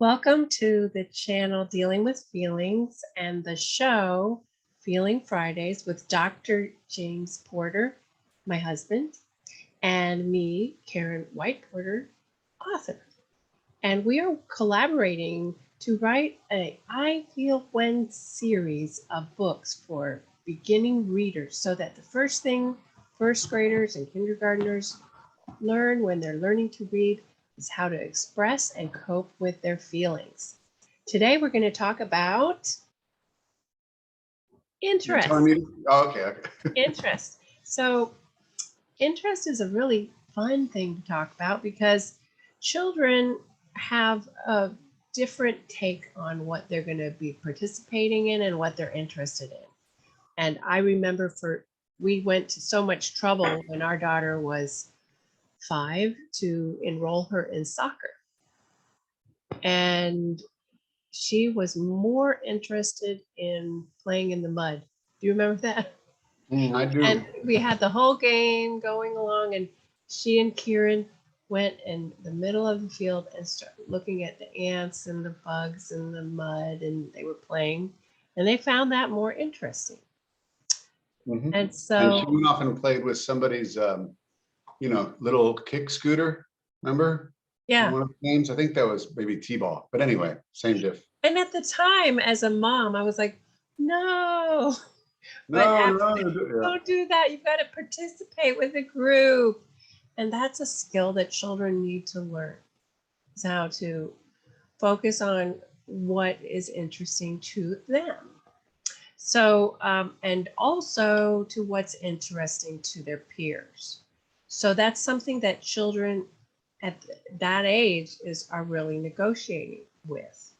Welcome to the channel Dealing with Feelings and the show Feeling Fridays with Dr. James Porter, my husband, and me, Karen White Porter, author. And we are collaborating to write a I Feel When series of books for beginning readers so that the first thing first graders and kindergartners learn when they're learning to read is how to express and cope with their feelings. Today, we're going to talk about You're interest. telling me? Oh, okay. Interest. So, interest is a really fun thing to talk about because children have a different take on what they're going to be participating in and what they're interested in. And I remember we went to so much trouble when our daughter was 5 to enroll her in soccer. And she was more interested in playing in the mud. Do you remember that? I do. And we had the whole game going along, and she and Kieran went in the middle of the field and started looking at the ants and the bugs and the mud, and they were playing, and they found that more interesting. Mhm. And And so, she went off and played with somebody's, little kick scooter. Remember? yeah. One of the games. I think that was maybe T-ball. But anyway, same diff. And at the time, as a mom, I was like, no. But No, after, yeah. don't do that. You've got to participate with a group. And that's a skill that children need to learn, is how to focus on what is interesting to them. So, and also to what's interesting to their peers. So that's something that children at that age are really negotiating with.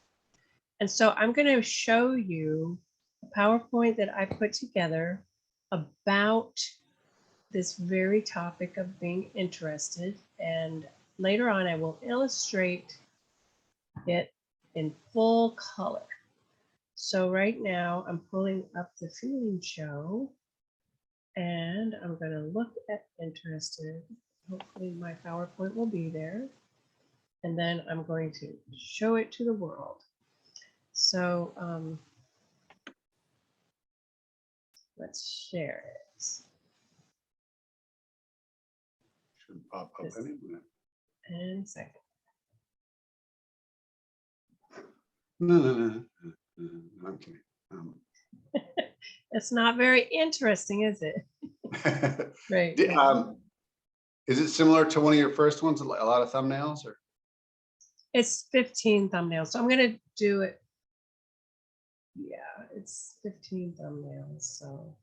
And so I'm going to show you a PowerPoint that I put together about this very topic of being interested. And later on, I will illustrate it in full color. So right now I'm pulling up the feeling show and I'm going to look at interested. Hopefully my PowerPoint will be there. And then I'm going to show it to the world. So let's share it. Should pop up any minute. And second. No, I'm kidding. It's not very interesting, is it? Right. Is it similar to one of your first ones? A lot of thumbnails, or? It's 15 thumbnails. So I'm going to do it. Yeah, it's 15 thumbnails. So.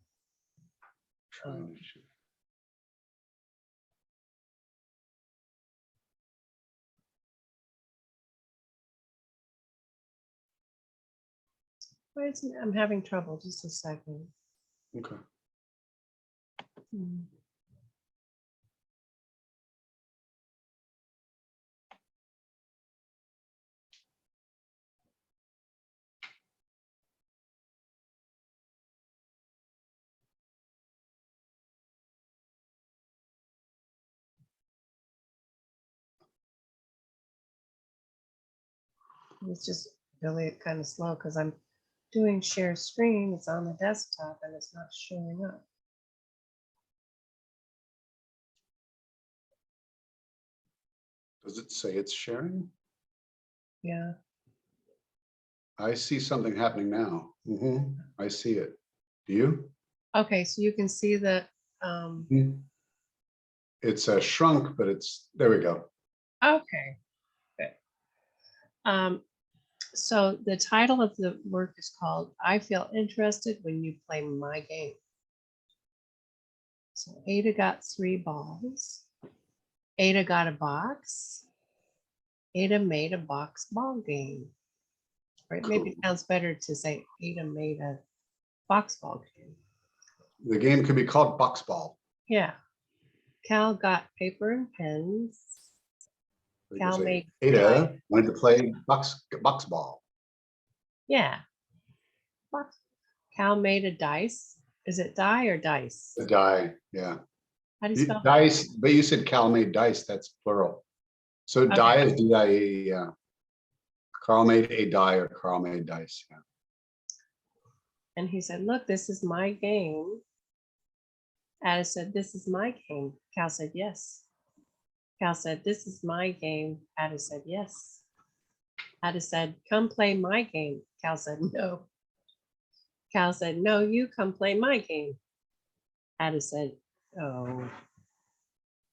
I'm having trouble. Just a second. Okay. It's just really kind of slow because I'm doing share screen. It's on the desktop and it's not showing up. Does it say it's sharing? Yeah. I see something happening now. I see it. Do you? Okay, so you can see that. It's shrunk, but it's there. We go. Okay. Good. So the title of the work is called "I Feel Interested When You Play My Game." So Ada got 3 balls. Ada got a box. Ada made a box ball game. Right? Cool. Maybe it sounds better to say Ada made a box ball game. The game could be called box ball. Yeah. Cal got paper and pens. Cal made Ada wanted to play box ball. Yeah. Cal made a dice. Is it die or dice? A die, yeah. How do you spell dice? That? But you said Cal made dice. That's plural. So okay. Die is D-I-E. Yeah. Carl made a die or Carl made dice. Yeah. And he said, look, this is my game. Addis said, this is my game. Cal said, yes. Cal said, this is my game. Addis said, yes. Addis said, come play my game. Cal said, no. Cal said, no, you come play my game. Addis said, oh.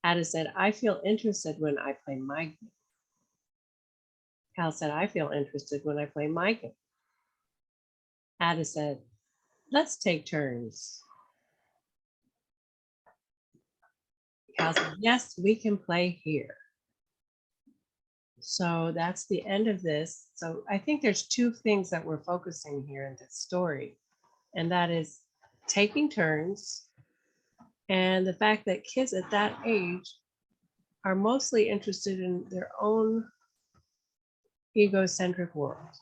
Addis said, I feel interested when I play my game. Cal said, I feel interested when I play my game. Addis said, let's take turns. Cal said, yes, we can play here. So that's the end of this. So I think there's two things that we're focusing here in this story, and that is taking turns and the fact that kids at that age are mostly interested in their own egocentric world.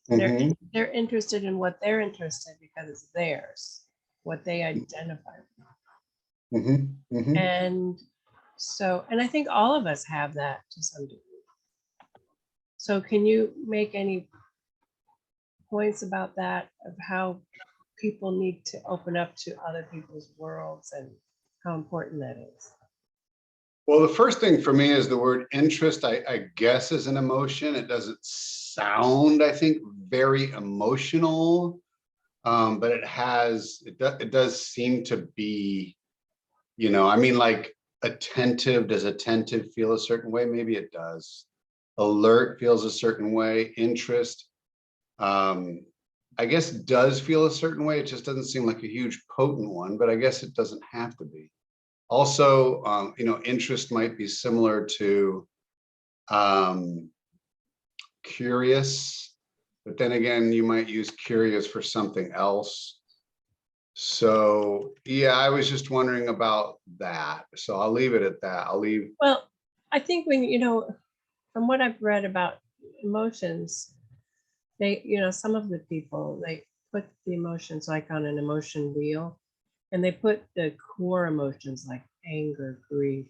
Mhm. They're interested in what they're interested in because it's theirs, what they identify with. Mhm. Mhm. And so, and I think all of us have that to some degree. So can you make any points about that, of how people need to open up to other people's worlds and how important that is? Well, the first thing for me is the word interest, I guess is an emotion. It doesn't sound, I think, very emotional. But it does seem to be, I mean, like attentive, does attentive feel a certain way? Maybe it does. Alert feels a certain way. Interest, I guess does feel a certain way. It just doesn't seem like a huge potent one, but I guess it doesn't have to be. Also, interest might be similar to curious, but then again, you might use curious for something else. So yeah, I was just wondering about that. So I'll leave it at that. Well, I think when, from what I've read about emotions, they, some of the people, they put the emotions like on an emotion wheel, and they put the core emotions like anger, grief,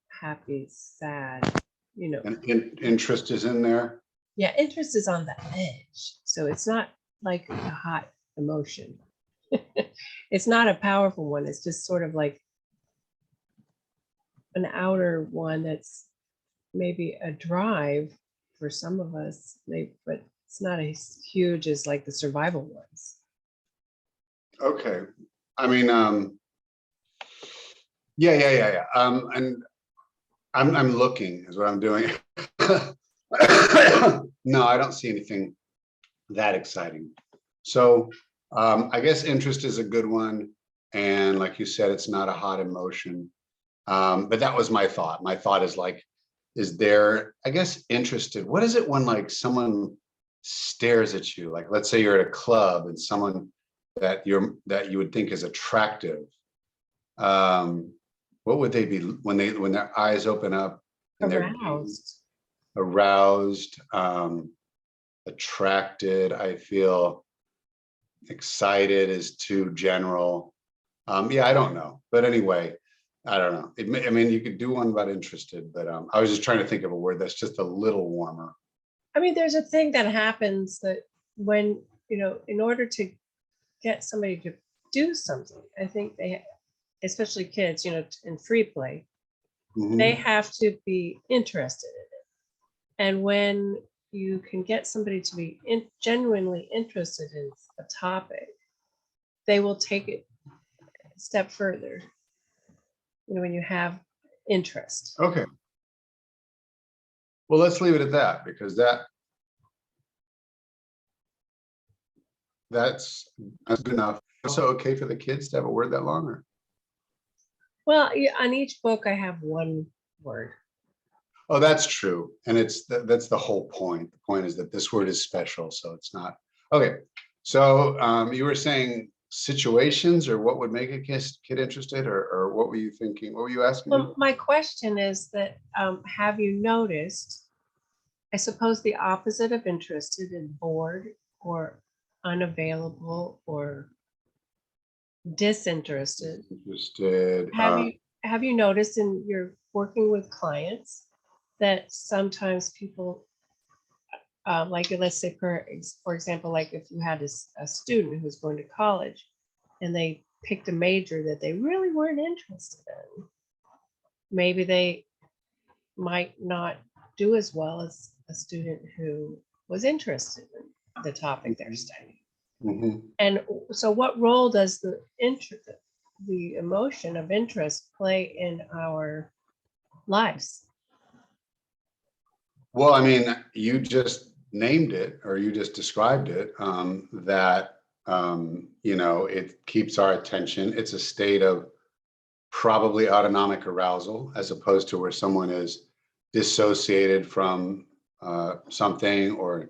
happy, sad, And interest is in there. yeah, interest is on the edge. So it's not like a hot emotion. It's not a powerful one. It's just sort of like an outer one that's maybe a drive for some of us, but it's not as huge as like the survival ones. Okay. I mean, yeah. And I'm looking is what I'm doing. No, I don't see anything that exciting. So I guess interest is a good one. And like you said, it's not a hot emotion. But that was my thought. My thought is like, is there, I guess, interested? What is it when like someone stares at you? Like, let's say you're at a club and someone that you would think is attractive. What would they be when their eyes open up and they're Aroused. aroused, attracted? I feel excited is too general. Yeah, I don't know. But anyway, I don't know. I mean, you could do one about interested, but I was just trying to think of a word that's just a little warmer. I mean, there's a thing that happens that when, in order to get somebody to do something, I think especially kids, in free play, they Mhm. have to be interested in it. And when you can get somebody to be genuinely interested in a topic, they will take it a step further. When you have interest. Okay. Well, let's leave it at that because that's good enough. Also, okay for the kids to have a word that long, or? Well, on each book, I have one word. Oh, that's true. And that's the whole point. The point is that this word is special, so it's not. Okay. So you were saying situations, or what would make a kid interested, or what were you thinking? What were you asking me? Well, my question is that have you noticed, I suppose the opposite of interested is bored or unavailable or disinterested. Interested. Have you noticed in your working with clients that sometimes people like let's say for example, like if you had a student who's going to college and they picked a major that they really weren't interested in, maybe they might not do as well as a student who was interested in the topic they're studying. Mhm. And so what role does the emotion of interest play in our lives? Well, I mean, you just named it, or you just described it, that, it keeps our attention. It's a state of probably autonomic arousal, as opposed to where someone is dissociated from something, or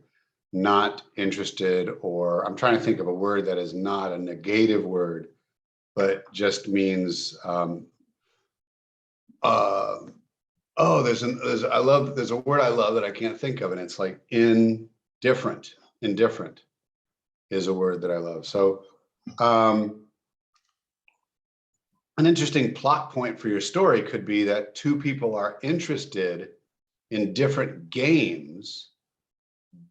not interested, or I'm trying to think of a word that is not a negative word, but just means, uh, oh, there's a word I love that I can't think of, and it's like indifferent. Indifferent is a word that I love. So, an interesting plot point for your story could be that two people are interested in different games,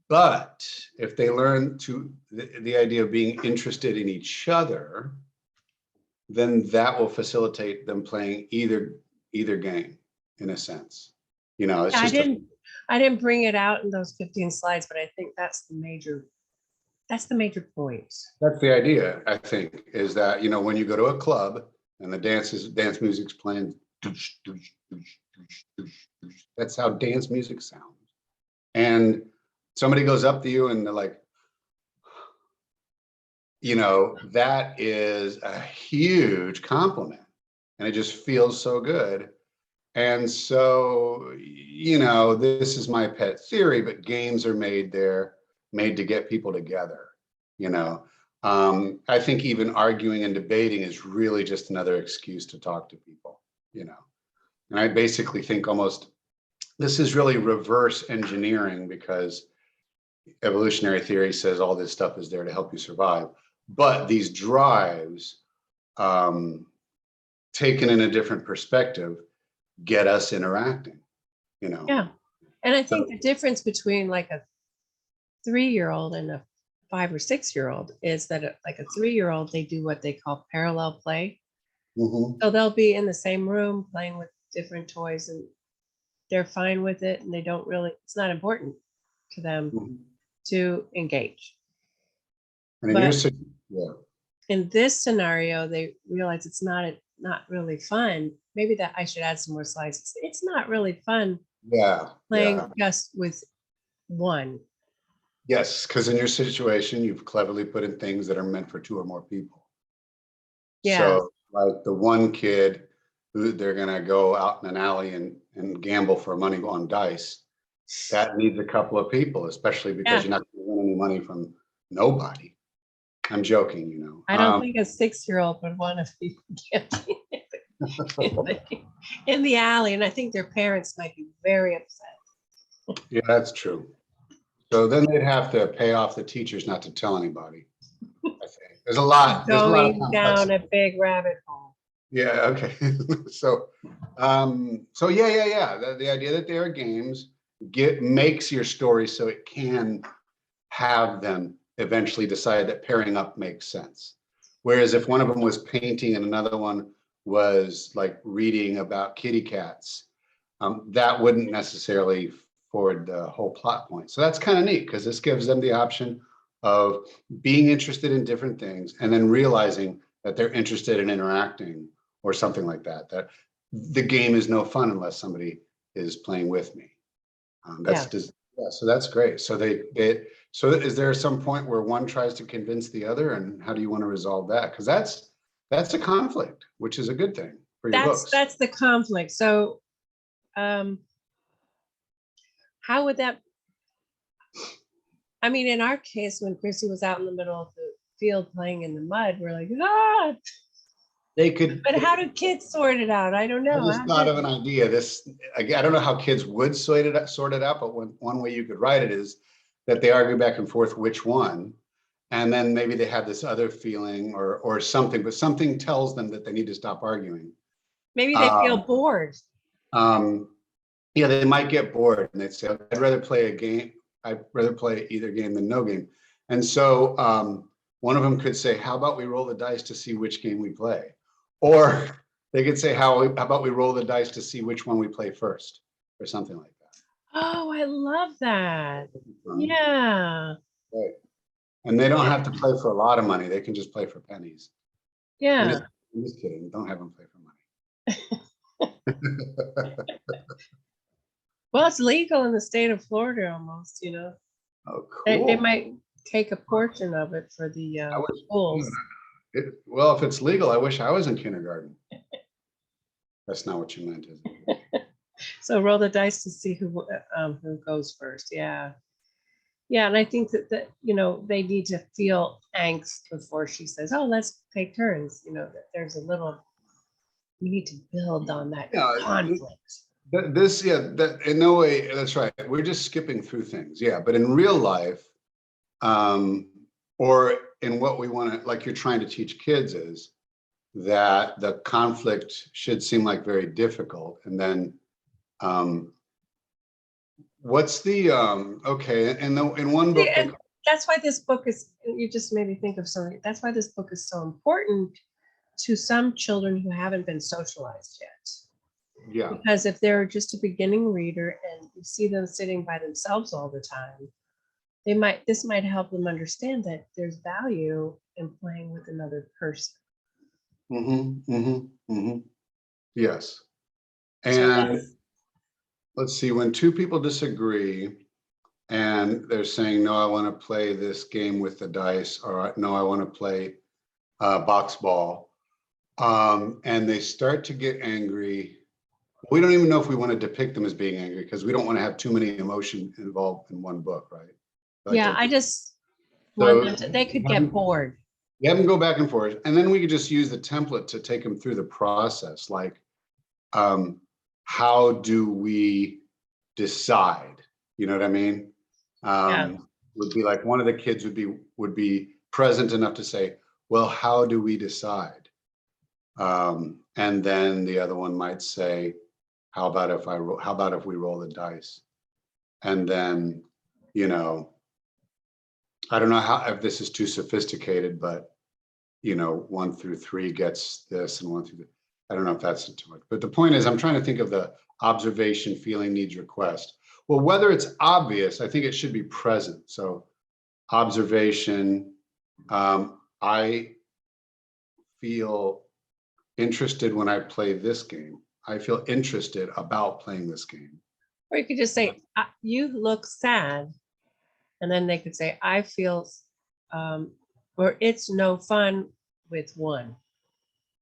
but if they learn the idea of being interested in each other, then that will facilitate them playing either game, in a sense. It's I just didn't bring it out in those 15 slides, but I think that's the major point. that's the idea, I think, is that, when you go to a club and the dance music's playing, that's how dance music sounds. And somebody goes up to you and they're like, that is a huge compliment. And it just feels so good. And so, this is my pet theory, but games are made to get people together. I think even arguing and debating is really just another excuse to talk to people, and I basically think almost this is really reverse engineering, because evolutionary theory says all this stuff is there to help you survive. But these drives, taken in a different perspective, get us interacting, Yeah. And I think the difference between like a 3-year-old and a 5 or 6-year-old is that like a 3-year-old, they do what they call parallel play. Mhm. So they'll be in the same room playing with different toys and they're fine with it. And it's not important to them Mhm. to engage. And But yeah, in this scenario, they realize it's not really fun. Maybe that I should add some more slides. It's not really fun yeah, playing just with one. yes, because in your situation, you've cleverly put in things that are meant for two or more people. Yeah. So, like the one kid who they're gonna go out in an alley and gamble for money on dice, that needs a couple of people, especially because Yeah. you're not gonna win any money from nobody. I'm joking, I don't think a 6-year-old would want to be gambling in the alley. And I think their parents might be very upset. Yeah, that's true. So then they'd have to pay off the teachers not to tell anybody. I think there's a lot of Going down complexity. a big rabbit hole. Yeah, okay. So yeah. The idea that they are games makes your story so it can have them eventually decide that pairing up makes sense. Whereas if one of them was painting and another one was like reading about kitty cats, that wouldn't necessarily forward the whole plot point. So that's kind of neat, because this gives them the option of being interested in different things and then realizing that they're interested in interacting or something like that, that the game is no fun unless somebody is playing with me. Yeah. Yeah, so that's great. So is there some point where one tries to convince the other, and how do you want to resolve that? Because that's a conflict, which is a good thing for your books. That's the conflict. So how would that, I mean, in our case, when Chrissy was out in the middle of the field playing in the mud, we're like, ah, They could. but how do kids sort it out? I don't know. I just thought of an idea. I don't know how kids would sort it out, but one way you could write it is that they argue back and forth which one, and then maybe they have this other feeling or something, but something tells them that they need to stop arguing. Maybe they feel bored. Yeah, they might get bored and they'd say, I'd rather play a game. I'd rather play either game than no game. And so one of them could say, how about we roll the dice to see which game we play? Or they could say, how about we roll the dice to see which one we play first, or something like that. Oh, I love that. Yeah. Right. And they don't have to play for a lot of money. They can just play for pennies. Yeah. I'm just kidding. Don't have them play for money. Well, it's legal in the state of Florida almost, Oh, They cool. might take a portion of it for the schools. Well, if it's legal, I wish I was in kindergarten. That's not what you meant, is it? So roll the dice to see who goes first. Yeah. Yeah, and I think that they need to feel angst before she says, "Oh, let's take turns." That there's a little. We need to build on that conflict. That in no way, that's right. We're just skipping through things. Yeah, but in real life, or in what we want to, like you're trying to teach kids, is that the conflict should seem like very difficult, and then what's the okay, in one book And that's why this book is, you just made me think of something. That's why this book is so important to some children who haven't been socialized yet. yeah, Because if they're just a beginning reader and you see them sitting by themselves all the time, this might help them understand that there's value in playing with another person. yes. So And let's see, when two people disagree and they're saying, no, I want to play this game with the dice, or no, I want to play box ball, and they start to get angry. We don't even know if we want to depict them as being angry, because we don't want to have too many emotions involved in one book, right? yeah, I just want them to, they could get bored. You have them go back and forth, and then we could just use the template to take them through the process. Like, how do we decide? You know what I mean? Yeah. Would be like one of the kids would be present enough to say, well, how do we decide? And then the other one might say, how about if we roll the dice? And then, I don't know if this is too sophisticated, but 1 through 3 gets this, and 1 through, I don't know if that's too much. But the point is, I'm trying to think of the observation, feeling, needs, request. Well, whether it's obvious, I think it should be present. So observation, I feel interested when I play this game. I feel interested about playing this game. Or you could just say, you look sad. And then they could say, I feel, or it's no fun with one.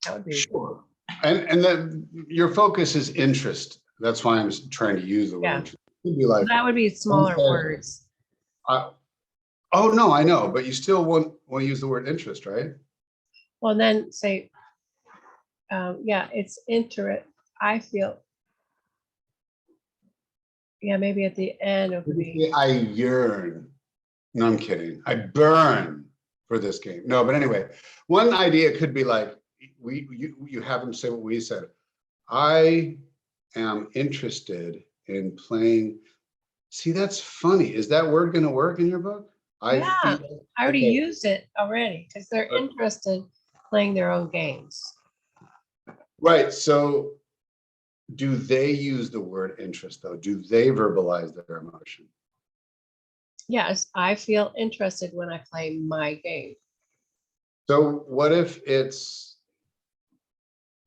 That would be sure. And then your focus is interest. That's why I'm trying to use the word interest. It'd be like, that would be smaller words. Oh no, I know, but you still want to use the word interest, right? Well, then say, yeah, it's interest. I feel. Yeah, maybe at the end it would be. I yearn. No, I'm kidding. I burn for this game. No, but anyway, one idea could be like, you have them say what we said. I am interested in playing. See, that's funny. Is that word going to work in your book? I already used it already, because they're interested playing their own games. Right. So do they use the word interest, though? Do they verbalize their emotion? Yes, I feel interested when I play my game. So what if it's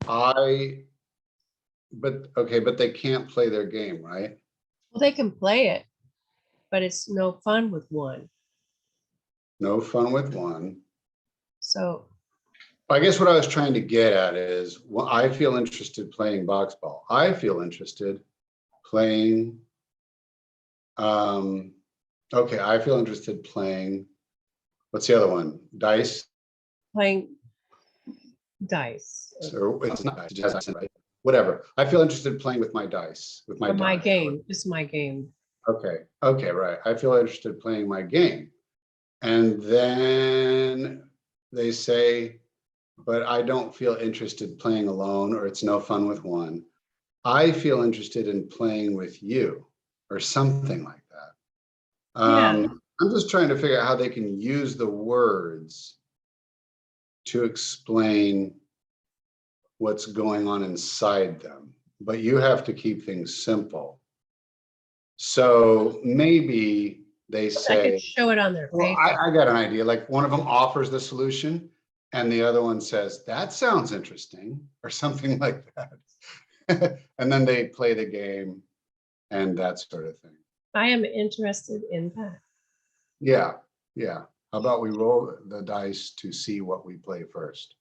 but they can't play their game, right? Well, they can play it, but it's no fun with one. No fun with one. So I guess what I was trying to get at is, well, I feel interested playing box ball. I feel interested playing. Okay, I feel interested playing. What's the other one? Dice. Playing dice. So it's not dice, right? Whatever. I feel interested playing with my dice, with my my game. It's my game. Okay, right. I feel interested playing my game. And then they say, but I don't feel interested playing alone, or it's no fun with one. I feel interested in playing with you, or something like that. Yeah. I'm just trying to figure out how they can use the words to explain what's going on inside them, but you have to keep things simple. So maybe they I could say, show it on their well, paper. I got an idea. Like one of them offers the solution and the other one says, that sounds interesting, or something like that. And then they play the game and that sort of thing. I am interested in that. Yeah, yeah. How about we roll the dice to see what we play first?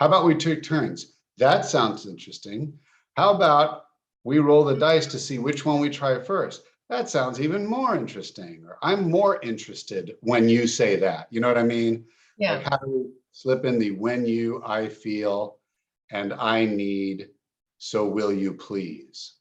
How about we take turns? That sounds interesting. How about we roll the dice to see which one we try first? That sounds even more interesting. Or I'm more interested when you say that. You know what I mean? Yeah. Like how do we slip in the when you, I feel, and I need, so will you please?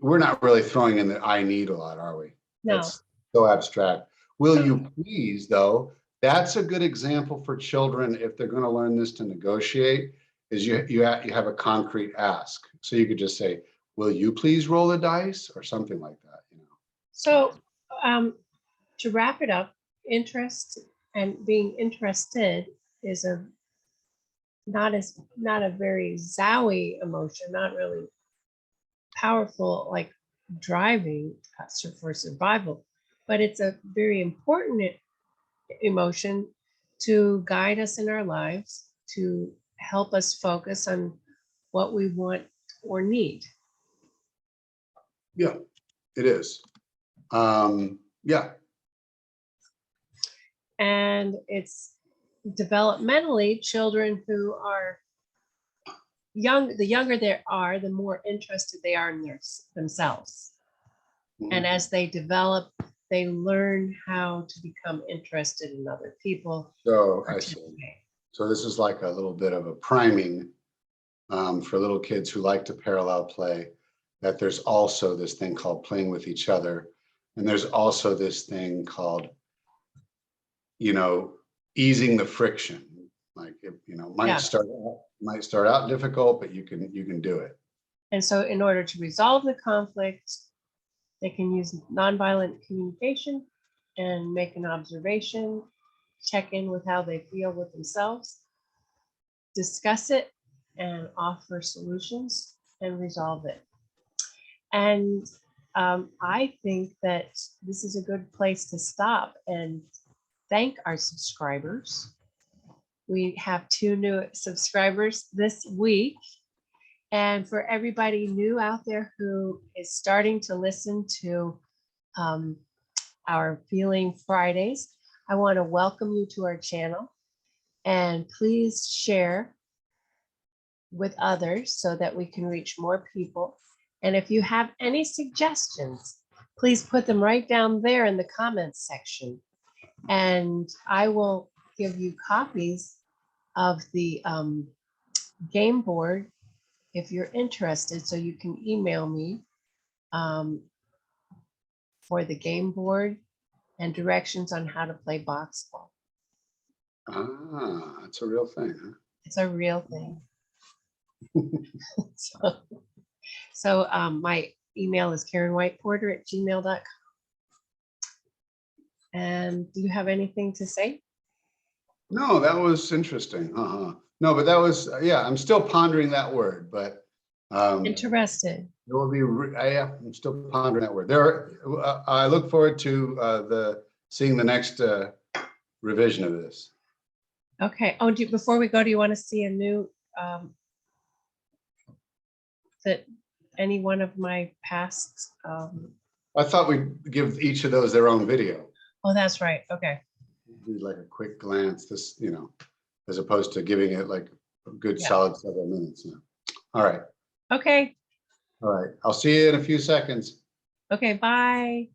We're not really throwing in the I need a lot, are we? No. That's so abstract. Will you please, though? That's a good example for children if they're going to learn this to negotiate. Is you have a concrete ask, so you could just say, "Will you please roll the dice?" or something like that. You know. So to wrap it up, interest and being interested is not a very zowie emotion, not really powerful like driving for survival, but it's a very important emotion to guide us in our lives, to help us focus on what we want or need. Yeah, it is. Yeah. And it's developmentally children who are young, the younger they are, the more interested they are in themselves. And as they develop, they learn how to become interested in other people. So I see. So this is like a little bit of a priming for little kids who like to parallel play, that there's also this thing called playing with each other. And there's also this thing called, easing the friction. Like, might start out difficult, but you can do it. And so in order to resolve the conflict, they can use nonviolent communication and make an observation, check in with how they feel with themselves, discuss it, and offer solutions and resolve it. And I think that this is a good place to stop and thank our subscribers. We have 2 new subscribers this week. And for everybody new out there who is starting to listen to our Feeling Fridays, I want to welcome you to our channel. And please share with others so that we can reach more people. And if you have any suggestions, please put them right down there in the comments section. And I will give you copies of the game board if you're interested. So you can email me for the game board and directions on how to play box ball. Ah, that's a real thing, huh? It's a real thing. So my email is KarenWhitePorter@gmail.com. And do you have anything to say? No, that was interesting. No, but that was, yeah, I'm still pondering that word, but Interested. it will be, I'm still pondering that word. I look forward to seeing the next revision of this. Okay. Oh, before we go, do you want to see a new that any one of my past? I thought we'd give each of those their own video. Oh, that's right. Okay. Do like a quick glance, this, as opposed to giving it like a good Yeah. solid several minutes. Yeah. All right. Okay. All right. I'll see you in a few seconds. Okay. Bye.